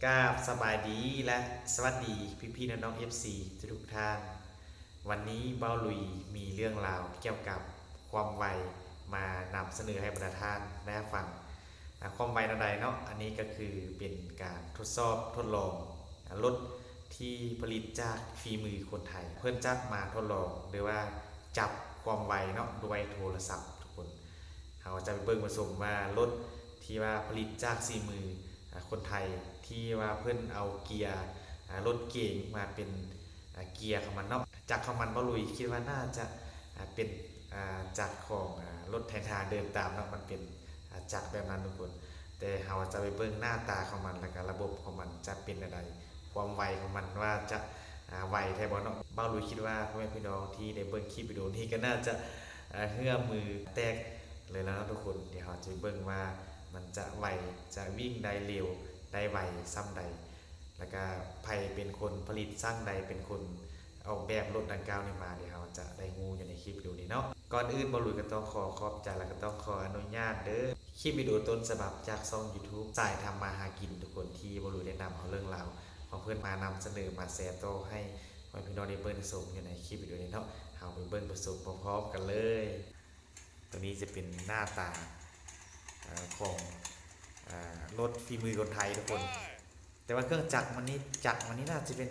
กราบสบายดีและสวัสดีพี่ๆน้องๆ FC ทุกท่านวันนี้เบ้าลุยมีเรื่องราวเกี่ยวกับความไวมานำเสนอให้บรรดาท่านได้ฟังความไวนั่นใดเนาะอันนี้ก็คือเป็นการทดสอบทดลองรถที่ผลิตจากฝีมือคนไทยเพื่อนจัดมาทดลองหรือว่าจับความไวเนาะด้วยโทรศัพท์ทุกคนเราจะไปเบิ่งผสมว่ารถที่ว่าผลิตจากฝีมือคนไทยที่ว่าเพื่อนเอาเกียร์รถเก๋งมาเป็นเกียร์ของมันเนาะจากของมันบลุยคิดว่าน่าจะเป็นจากของรถไถนาเดินตามเนาะมันเป็นจากแบบนั้นทุกคนแต่เราจะไปเบิ่งหน้าตาของมันแล้วก็ระบบของมันจะเป็นอะไรความไวของมันว่าจะไวแท้บ่เนาะบ้าลุยคิดว่าพ่อแม่พี่น้องที่ได้เบิ่งคลิปวิดีโอนี้ก็น่าจะเหื่อมือแตกเลยแล้วทุกคนเดี๋ยวเราจะเบิ่งว่ามันจะไวจะวิ่งได้เร็วได้ไวซ้ำใดแล้วก็ใครเป็นคนผลิตสร้างใดเป็นคนออกแบบรถดังกล่าวนี้มาเดี๋ยวเราจะได้งูอยู่ในคลิปวิดีโอนี้เนาะก่อนอื่นบอลุยก็ต้องขอบใจแล้วก็ต้องขออนุญาตเด้อคลิปวิดีโอต้นฉบับจากช่อง YouTube สายทำมาหากินทุกคนที่บอลุยได้นำเอาเรื่องราวของเพื่อนมานำเสนอมาแชร์ต่อให้พี่น้องได้เบิ่งชมอยู่ในคลิปวิดีโอนี้เนาะเราไปเบิ่งประสบพร้อมๆกันเลยตัวนี้จะเป็นหน้าตาของรถฝีมือคนไทยทุกคนแต่ว่าเครื่องจักรมันนี้น่าจะเป็น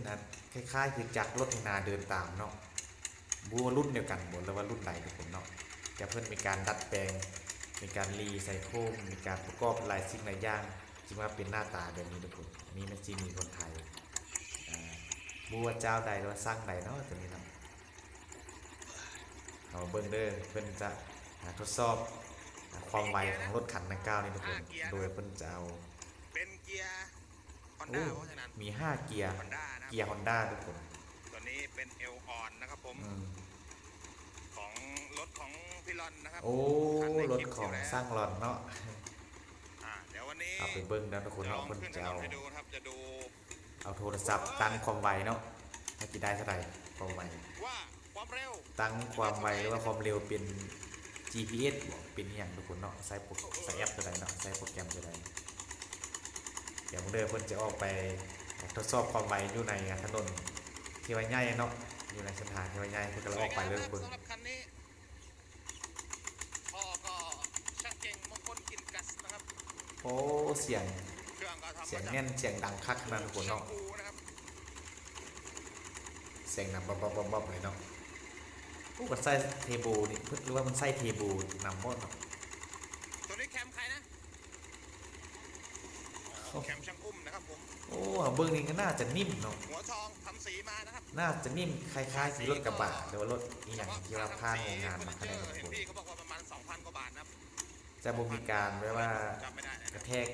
คล้ายๆคือจักรรถไถนาเดินตามเนาะบัวรุ่นเดียวกันหมดแล้วว่ารุ่นไหนทุกคนเนาะแต่เพิ่นมีการดัดแปลงมีการรีไซเคิลมีการประกอบหลายสิ่งหลายอย่างจึงว่าเป็นหน้าตาแบบนี้ทุกคนนี่มันจีมีคนไทยบัวเจ้าใดหรือว่าสร้างใดเนาะตัวนี้เนาะเอาเบิ่งเด้อเพิ่นจะทดสอบความไวของรถคันดังกล่าวนี่ทุกคนโดยเพิ่นจะเอาเป็นเกียร์ฮอนด้าเพราะฉะนั้นมี5เกียร์เกียร์ฮอนด้าทุกคนตัวนี้เป็นเอลออนนะครับผมของรถของพี่ลอนนะครับโอ้รถของสร้างลอนเนาะเดี๋ยววันนี้เอาไปเบิ้งนะทุกคนเนาะเพิ่นจะเอาเอาโทรศัพท์ตั้งความไวเนาะให้กี่ได้เท่าไหร่ความไวว่าความเร็วตั้งความไวหรือว่าความเร็วเป็น GPS เป็นอย่างทุกคนเนาะใส่แอปตัวใดเนาะใส่โปรแกรมตัวใดเดี๋ยวเพิ่นจะออกไปทดสอบความไวอยู่ในถนนที่ว่าใหญ่เนาะอยู่ในเส้นทางที่ว่าใหญ่เพิ่นก็ออกไปเลยทุกคนสำหรับคันนี้พ่อก็ชักเก่งมงคลกินกัสนะครับโอ้เสียงแน่นเสียงดังคักนะทุกคนเนาะเสียงนำบ๊อบเลยเนาะพวกมันใส่เทโบนี่หรือว่ามันใส่เทโบนำหมดเนาะตัวนี้แคมใครนะแคมช่างอุ้มนะครับผมโอ้เบิ้งนี่ก็น่าจะนิ่มเนาะหัวทองทำสีมานะครับน่าจะนิ่มคล้ายๆสีรถกระบะหรือว่ารถอีหยังที่ว่าผ่านโรงงานมาขนาดนี้พี่เขาบอกว่าประมาณ 2,000 กว่าบาทนะจะบ่มีการไว้ว่ากระแทก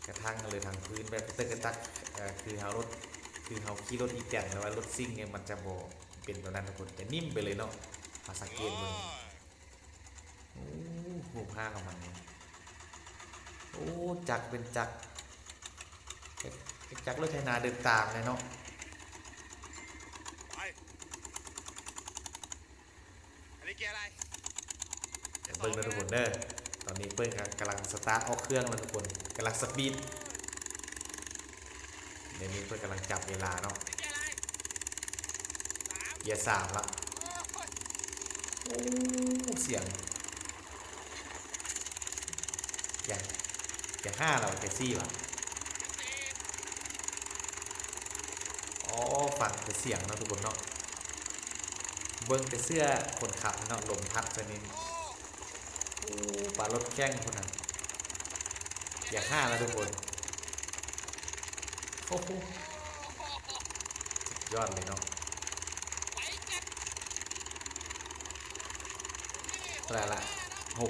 กระทั่งเลยทางพื้นแบบตึกกระตักคือเฮารถคือเฮาขี่รถอีแตนหรือว่ารถซิ่งเนี่ยมันจะบ่เป็นแบบนั้นทุกคนจะนิ่มไปเลยเนาะมาสังเกตเบิ่งโอ้รูปร่างของมันเนี่ยโอ้จักรเป็นจักรรถไถนาเดินตามเลยเนาะอันนี้เกียร์อะไรเบิ่งนะทุกคนเด้อตอนนี้เพิ่งกำลังสตาร์ทออกเครื่องแล้วทุกคนกำลังสปีดเดี๋ยวนี้เพิ่งกำลังจับเวลาเนาะเกียร์3ละโอ้เสียงอย่าง5เราเกียร์4ละอ๋อฟังแต่เสียงเนาะทุกคนเนาะเบิ่งแต่เสื้อคนขับเนาะลมพัดซะนิดป่ารถแข้งคนนั้นอย่าง5แล้วทุกคนโอ้โหยอดเลยเนาะอะไรละ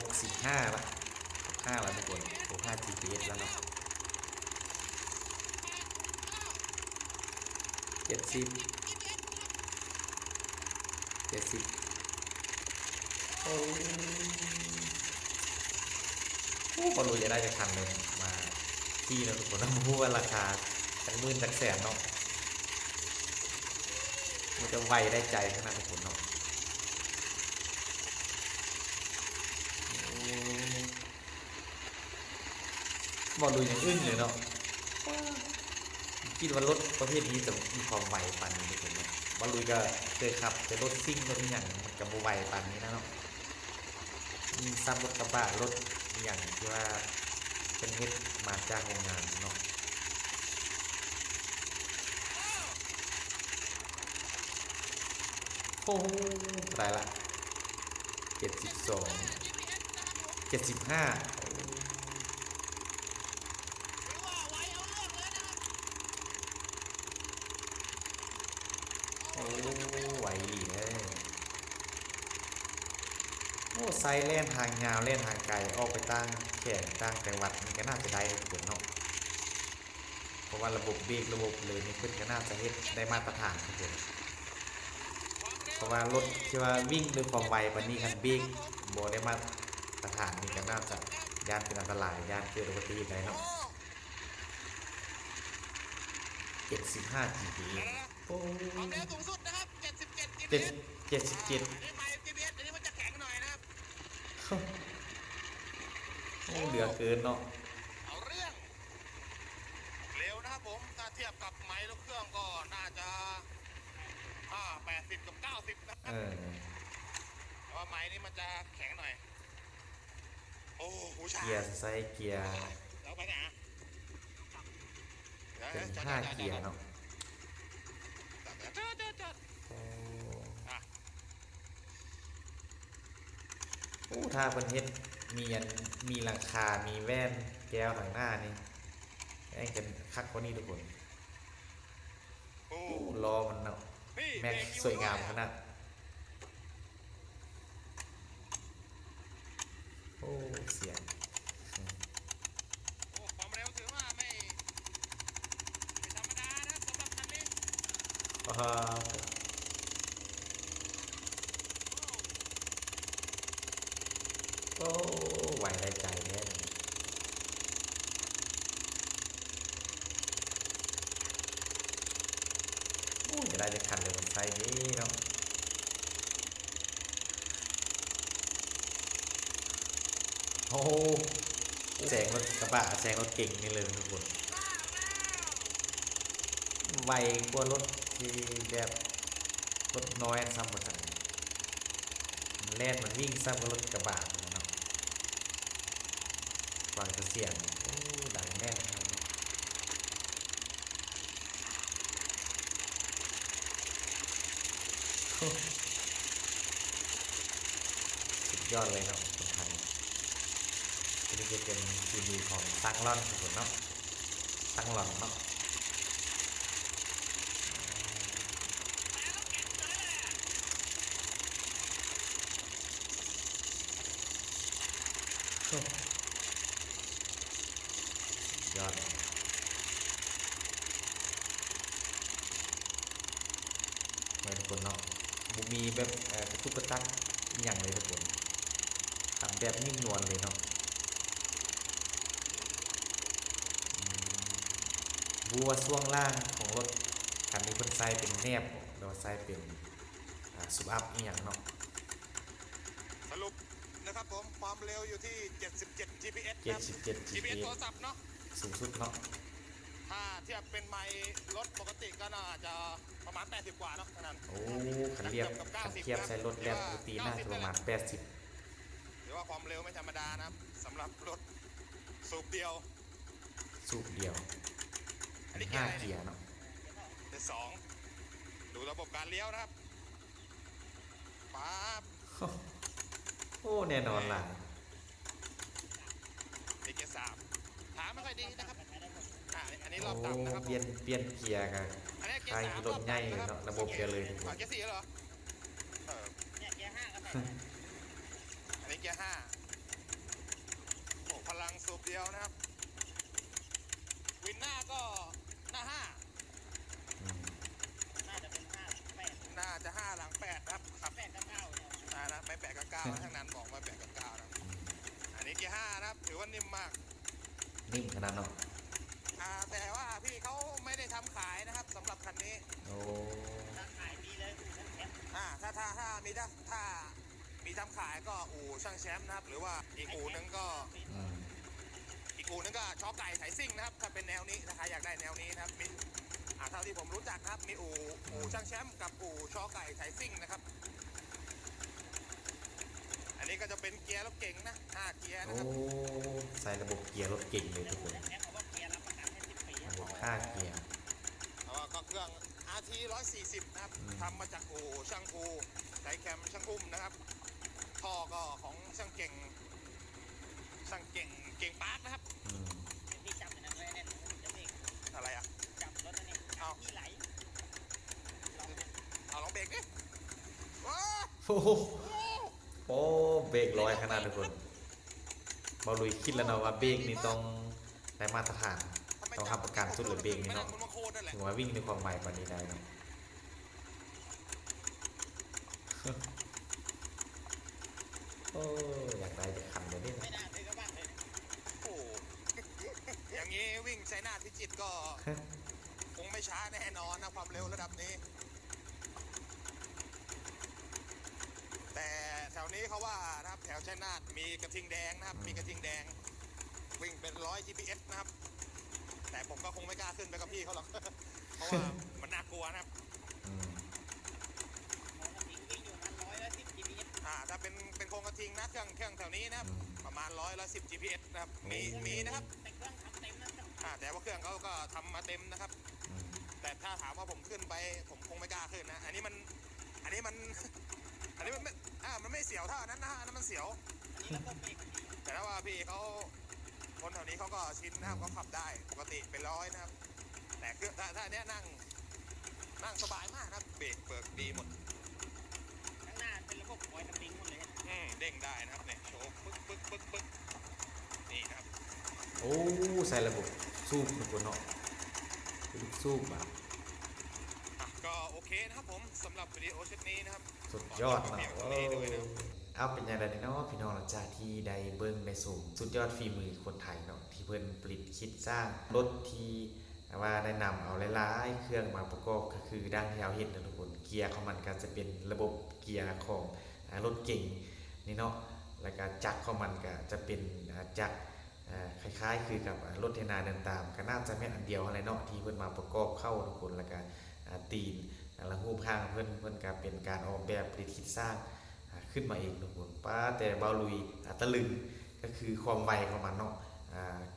65ละ5แล้วทุกคน65 GPS แล้วเนาะ70โอ้ก็รู้จะได้จะทันเลยมาที่นะทุกคนต้องพูดว่าราคาจากหมื่นจากแสนเนาะมันจะไวได้ใจขนาดทุกคนเนาะบอลดูอย่างอึ้งเลยเนาะ คิดว่ารถประเภทนี้จะมีความไวปานนี้ทุกคนเนี่ยบอลลุยก็เคยขับแต่รถซิ่งรถอหย่างมันกับไวปานนี้นะเนาะมีซ้ำรถกระบะรถอหย่างที่ว่าเป็นเฮ็ดมาจากโรงงานเนาะโอ้โหได้ละ72 75โอ้ไหวหลีเลยโอ้ไซเล่นทางยาวเล่นทางไกลออกไปตั้งแข่งตั้งจังหวัดมันก็น่าจะได้ทุกคนเนาะเพราะว่าระบบเบรกระบบเลยนี่เพิ่นก็น่าจะเฮ็ดได้มาตรฐานทุกคนเพราะว่ารถที่ว่าวิ่งด้วยความไวปานนี้คันเบรกบ่ได้มาตรฐานนี่ก็น่าจะย่านเป็นอันตรายย่านเกิดอุบัติเหตุได้เนาะ75 GPS โอ้ ความเร็วสูงสุดนะครับ77 เจ็ด GPS 77นี่ไมล์ GPS อันนี้มันจะแข็งหน่อยนะครับ โอ้เหลือเกินเนาะ เอาเรื่องเร็วนะครับผมถ้าเทียบกับไมล์รถเครื่องก็น่าจะ80 กับ 90 นะค เอ รับ อ แต่ว่าไม้นี่มันจะแข็งหน่อย โอ้หูชา เกียร์ไซส์เกียร์ แล้วไปไหนอ่ะ เป็น5เกียร์เนาะ จอด โอ้ อ่ะ โอ้ถ้าเพิ่นเฮ็ดมีอันมีหลังคา มีแว่นแก้วทางหน้านี่ไอ้กันคักกว่านี้ทุกคน โอ้ โอ้ล้อมันเนาะ นี่ แม็ก เบรก สวยงามขนาดโอ้เสียง โอ้ความเร็วถือว่าไม่ธรรมดานะสำหรับคันนี้ อ่าโอ้ไหวได้ใจแน่โอ้จะได้จะคันเลยมันไซส์นี้เนาะโอ้แซงรถกระบะแซงรถเก่งนี่เลยทุกคนไวกว่ารถที่แบบรถน้อยซ้ำกว่ากันมันแล่นมันวิ่งซ้ำกว่ารถกระบะเนาะฟังแต่เสียงโอ้ดังแน่นครับสุดยอดเลยเนาะคนไทยนี่จะเป็นซีดีของซังลอนทุกคนเนาะซังลอนเนาะยอดเหมือนคนเนาะบุมีแบบกระตุกกระตักอหย่างเลยทุกคนทำแบบนิ่มนวลเลยเนาะบัวช่วงล่างของรถคันนี้เพิ่นใส่เป็นแนบหรือว่าใส่เป็นสุอัพอีหยังเนาะ สรุปนะครับผมความเร็วอยู่ที่77 GPS ครับ 77 GPS GPS โทรศัพท์เนาะ สูงสุดเนาะ ถ้าเทียบเป็นไมล์รถปกติก็น่าจะประมาณ80 กว่าเนาะเท่านั้น โอ้คันเทียบใส่รถแลบปกติน่าจะประมาณ80 หรือว่าความเร็วไม่ธรรมดานะครับสำหรับรถสูบเดียว สูบเดียว อันนี้เกียร์อะไร 5 เกียร์เนาะ เกียร์2ดูระบบการเลี้ยวนะครับป๊าบ โอ้แน่นอนล่ะ นี่เกียร์3ขาไม่ค่อยดีนะครับอันนี้ร โอ้ อบต่ำนะครับ เปลี่ยนเกียร์กัน อันนี้เกีย ใคร ร์3 รถใหญ่เลยเนาะระบบเกียร์เลยทุกคน เกียร์4เหรอเออ เนี่ยเกียร์ห้าก็ใส่ อันนี้เกียร์5โอ้พลังสูบเดียวนะครับวินหน้าก็หน้า อืม น่าจะเป็นห้าแปด 5น่าจะ5หลัง8ครับขับ แปดกับเก้าเนี่ย นะไม่8กับ9นะทั้งนั้นบอกว่า8กับ9นะอันนี้เกียร์5นะครับถือว่านิ่มมาก นิ่มขนาดเนาะ แต่ว่าพี่เขาไม่ได้ทำขายนะครับสำหรับคันนี้ โอ้ ถ้าขายดีเลยนั่นแหละ ถ้ามีทำขายก็อู่ช่างแชมป์นะครับหรือว่าอีกอู่นึงก็ อืม ชอไก่สายซิ่งนะครับถ้าเป็นแนวนี้ถ้าใครอยากได้แนวนี้นะครับ นะครับมีอู่ช่างแชมป์กับอู่ชอไก่ไถซิ่งนะครับอันนี้ก็จะเป็นเกียร์รถเก่งนะ5เกียร์นะ โอ้ ครับ ใส่ระบบเกียร์รถเก่งเลย เรื่ ทุ อก ง คน แท้เขาว่าเกียร์รับประกันให้10 ปี ระบบ5เกียร์ ก็เครื่อง RT 140นะครับ อืม ทำมาจากอู่ช่างภูไดแคมช่างอุ้มนะครับท่อก็ของช่างเก่งเก่งปาร์คนะครับ อืม ที่จับในนั้นไว้เนี่ยจะเบรก อะไรอ่ะ จับรถนั่นเอง เอา ที่ไหลลองนะ เอาลองเบรกดิว้า โอ้โหโอ้เบรกร้อยขนาดทุกคนบอลุยคิดแล้วเนาะว่าเบรกนี่ต้องได้มาตรฐาน ต้องรับประกันสุดเลยเบรกนี่เนาะ มันมาโคตรนั่นแหละ ถึงว่าวิ่งในความไวกว่านี้ได้เนาะ โอ้อยากได้จะคันเลยเนี่ย ไม่น่าซื้อกระบะเลยนะ โอ้โหอย่างนี้วิ่งชัยนาทพิจิตรก็คงไม่ช้าแน่นอนนะความเร็วระดับนี้ แต่แถวนี้เขาว่านะครับแถวชัยนาทมีกระทิงแดงนะครับ มีกระทิงแดง วิ่งเป็น100 GPS นะครับ แต่ผมก็คงไม่กล้าขึ้นไปกับพี่เขาหรอก เพราะว่ามันน่ากลัวนะครับ อืม มองกันทิ้งวิ่งอยู่มัน110 GPS ถ้าเป็นโครงกระทิงนะเครื่องแถวนี้นะครับ อืม ประมาณ110 GPS นะครับ มีนะครับ แต่เครื่องทำเต็มนะครับ แต่ว่าเครื่องเขาก็ทำมาเต็มนะครับ อืม แต่ถ้าถามว่าผมขึ้นไปผมคงไม่กล้าขึ้นนะ อันนี้มัน อันนี้มันไม่มันไม่เสียวเท่าอันนั้นนะอันนั้นมันเสียว อันนี้ระบบเบรกมันดี แต่ถ้าว่าพี่เขาคนแถวนี้เขาก็ชินนะครับเขาขับได้ปกติเป็นร้อยนะครับ แต่คือถ้าอันเนี้ยนั่งสบายมากนะครับเบรกเบิกดีหมด ข้างหน้าเป็นระบบคอยสปริงหมดเลยนะ เด้งได้นะครับเนี่ยโชว์ปึ๊กนี่นะครับ โอ้ใส่ระบบสูบทุกคนเนาะลูกสูบอ่ะ ก็โอเคนะครับผมสำหรับวิดีโอชุดนี้นะครับ สุดยอด ข เนาะ เพียง โอ้ เท่านี้ด้วยนะ เอาเป็นยังไงเนาะพี่น้องหลังจากที่ได้เบิ้งในสุ่มสุดยอดฝีมือคนไทยเนาะที่เพิ่นผลิตคิดสร้างรถที่ว่าได้นำเอาหลายๆเครื่องมาประกอบก็คือด้านที่เราเห็นนะทุกคนเกียร์ของมันก็จะเป็นระบบเกียร์ของรถเก่งนี่เนาะแล้วก็จักรของมันก็จะเป็นจักรคล้ายๆคือกับรถเทนาเดินตามก็น่าจะแม่นอันเดียวอะไรเนาะที่เพิ่นมาประกอบเข้าทุกคนแล้วก็ตีนแล้วรูปร่างเพิ่นก็เป็นการออกแบบผลิตคิดสร้างขึ้นมาเองทุกคนป้าแต่เบาลุยตะลึงก็คือความไวของมันเนาะ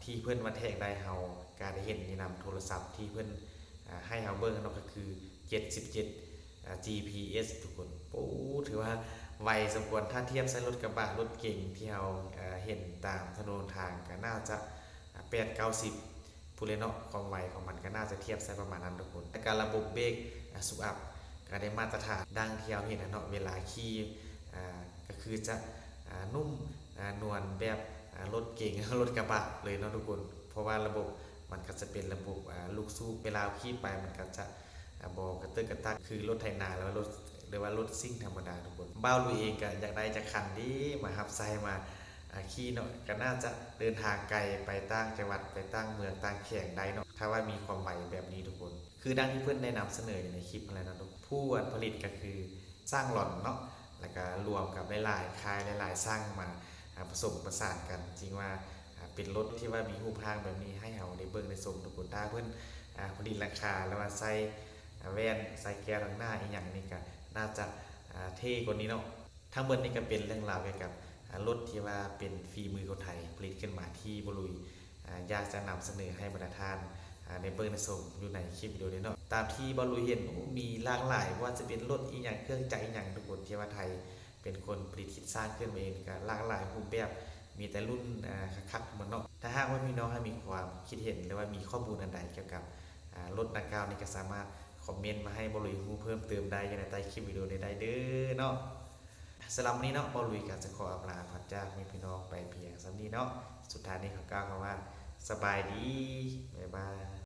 ที่เพิ่นมาแทกได้เฮาการได้เห็นในนำโทรศัพท์ที่เพิ่นให้เฮาเบิ่งเนาะก็คือ77 GPS ทุกคนโอ้ถือว่าไวสมควรถ้าเทียบใช้รถกระบะรถเก่งที่เราเห็นตามถนนทางก็น่าจะ8-90ผู้เล่นเนาะความไวของมันก็น่าจะเทียบใช้ประมาณนั้นทุกคนแต่การระบบเบรกสุอัพก็ได้มาตรฐานดังที่เราเห็นเนาะเวลาขี่ก็คือจะนุ่มนวลแบบรถเก่ง รถกระบะเลยเนาะทุกคนเพราะว่าระบบมันก็จะเป็นระบบลูกสูบเวลาขี่ไปมันก็จะบอกกระตึกกระตักคือรถไถนาแล้วรถหรือว่ารถซิ่งธรรมดาทุกคนบ้าวลุยเองก็อยากได้จะคันดีมาหับไซมาขี่เนาะก็น่าจะเดินทางไกลไปตั้งจังหวัดไปตั้งเมืองตั้งแข่งได้เนาะถ้าว่ามีความไวแบบนี้ทุกคนคือดังที่เพื่อนได้นำเสนอในคลิปอะไรนะทุกผู้ผลิตก็คือสร้างหล่อนเนาะแล้วก็รวมกับหลายๆค่ายหลายๆสร้างมาผสมประสานกันจริงว่าเป็นรถที่ว่ามีรูปร่างแบบนี้ให้เราในเบิ้งในสมทุกคนถ้าเพื่อนผลิตราคาแล้วว่าใส่แว่นใส่แก้วทางหน้าอีกอย่างนี้ก็น่าจะเท่กว่านี้เนาะทั้งหมดนี้ก็เป็นเรื่องราวเกี่ยวกับรถที่ว่าเป็นฝีมือคนไทยผลิตขึ้นมาที่บรุยอยากจะนำเสนอให้บรรดาท่านในเบิ้งในสมอยู่ในคลิปวิดีโอนี้เนาะตามที่บรุยเห็นมีหลากหลายว่าจะเป็นรถอีกอย่างเครื่องจักรอีกอย่างทุกคนที่ว่าไทยเป็นคนผลิตคิดสร้างขึ้นมาเองก็หลากหลายรูปแบบมีแต่รุ่นคักๆเหมือนเนาะถ้าหากว่าพี่น้องให้มีความคิดเห็นหรือว่ามีข้อมูลอันใดเกี่ยวกับรถดังกล่าวนี่ก็สามารถคอมเมนต์มาให้บรุยรู้เพิ่มเติมได้ในใต้คลิปวิดีโอนี้ได้เด้อเนาะสำหรับวันนี้เนาะบรุยก็จะขออำลาพัดจากพี่น้องไปเพียงสำนี้เนาะสุดท้ายนี้ขอกล่าวคำว่าสบายดีบ๊ายบาย